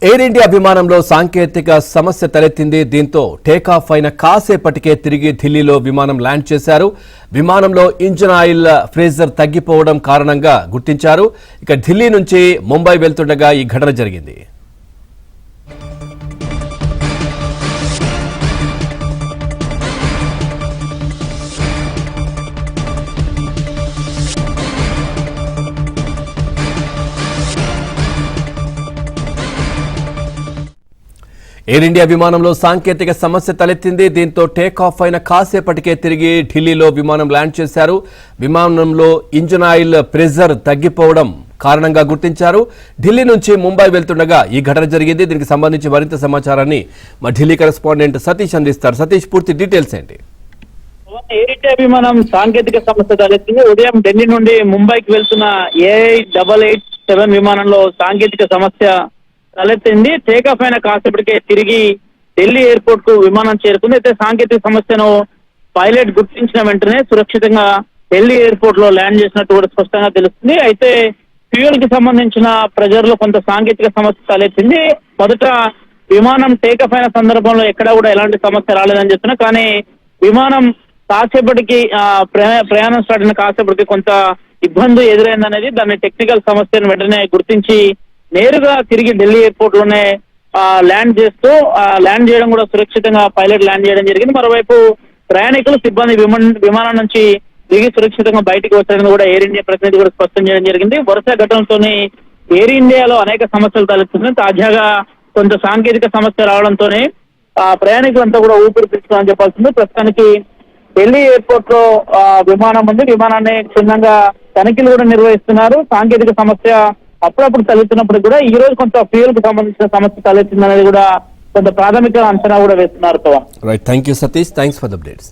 Air India విమానంలో సాంకేతిక సమస్య తలెత్తింది. దీంతో టేకాఫ్ అయిన కాసేపటికే తిరిగి ఢిల్లీలో విమానం ల్యాండ్ చేశారు. విమానంలో ఇంజిన్ ఆయిల్ ఫ్రీజర్ తగ్గిపోవడం కారణంగా గుర్తించారు. ఇక ఢిల్లీ నుంచి ముంబై వెళ్తుండగా ఈ ఘటన జరిగింది. ఎయిర్ ఇండియా విమానంలో సాంకేతిక సమస్య తలెత్తింది. దీంతో టేకాఫ్ అయిన కాసేపటికే తిరిగి ఢిల్లీలో విమానం ల్యాండ్ చేశారు. విమానంలో ఇంజిన్ ఆయిల్ ప్రెజర్ తగ్గిపోవడం కారణంగా గుర్తించారు. ఢిల్లీ నుంచి ముంబై వెళ్తుండగా ఈ ఘటన జరిగింది. దీనికి సంబంధించి మరింత సమాచారాన్ని మా ఢిల్లీ కరెస్పాండెంట్ సతీష్ అందిస్తారు. సతీష్, పూర్తి డీటెయిల్స్ ఏంటి? ఎయిర్ ఇండియా విమానం సాంకేతిక సమస్య తలెత్తింది. ఉదయం ఢిల్లీ నుండి ముంబైకి వెళ్తున్న AI-887 విమానంలో సాంకేతిక సమస్య తలెత్తింది. టేకాఫ్ అయిన కాసేపటికే తిరిగి ఢిల్లీ ఎయిర్పోర్ట్ కు విమానం చేరుకుంది. అయితే సాంకేతిక సమస్యను పైలట్ గుర్తించిన వెంటనే సురక్షితంగా ఢిల్లీ ఎయిర్పోర్ట్ లో ల్యాండ్ చేసినట్టు కూడా స్పష్టంగా తెలుస్తుంది. అయితే ఫ్యూయల్ కి సంబంధించిన ప్రెజర్ లో కొంత సాంకేతిక సమస్య తలెత్తింది. మొదట విమానం టేకాఫ్ అయిన సందర్భంలో ఎక్కడా కూడా ఎలాంటి సమస్య రాలేదని చెప్తున్నా, కానీ విమానం కాసేపటికి ప్రయాణం స్టార్ట్ అయిన కాసేపటికి కొంత ఇబ్బంది ఎదురైందనేది దాని టెక్నికల్ సమస్యను వెంటనే గుర్తించి నేరుగా తిరిగి ఢిల్లీ ఎయిర్పోర్ట్ లోనే ల్యాండ్ చేయడం కూడా సురక్షితంగా పైలట్ ల్యాండ్ చేయడం జరిగింది. మరోవైపు ప్రయాణికులు సిబ్బంది విమానం నుంచి దిగి సురక్షితంగా బయటకు వచ్చారని కూడా ఎయిర్ ఇండియా ప్రతినిధి కూడా స్పష్టం చేయడం జరిగింది. వరుస ఘటనలతోనే ఎయిర్ ఇండియాలో అనేక సమస్యలు తలెత్తున్నాయి. తాజాగా కొంత సాంకేతిక సమస్య రావడంతోనే ప్రయాణికులంతా కూడా ఊపిరి పీల్చుకోవాలని చెప్పాల్సింది. ప్రస్తుతానికి ఢిల్లీ ఎయిర్పోర్ట్ లో విమానం ఉంది. విమానాన్ని క్షుణ్ణంగా తనిఖీలు కూడా నిర్వహిస్తున్నారు. సాంకేతిక సమస్య అప్పుడప్పుడు తలెత్తినప్పుడు కూడా ఈ రోజు కొంత ఫ్యూయల్ కు సంబంధించిన సమస్య తలెత్తిందనేది కూడా కొంత ప్రాథమిక అంచనా కూడా వేస్తున్నారు. Right, thank you Satish, thanks for the updates.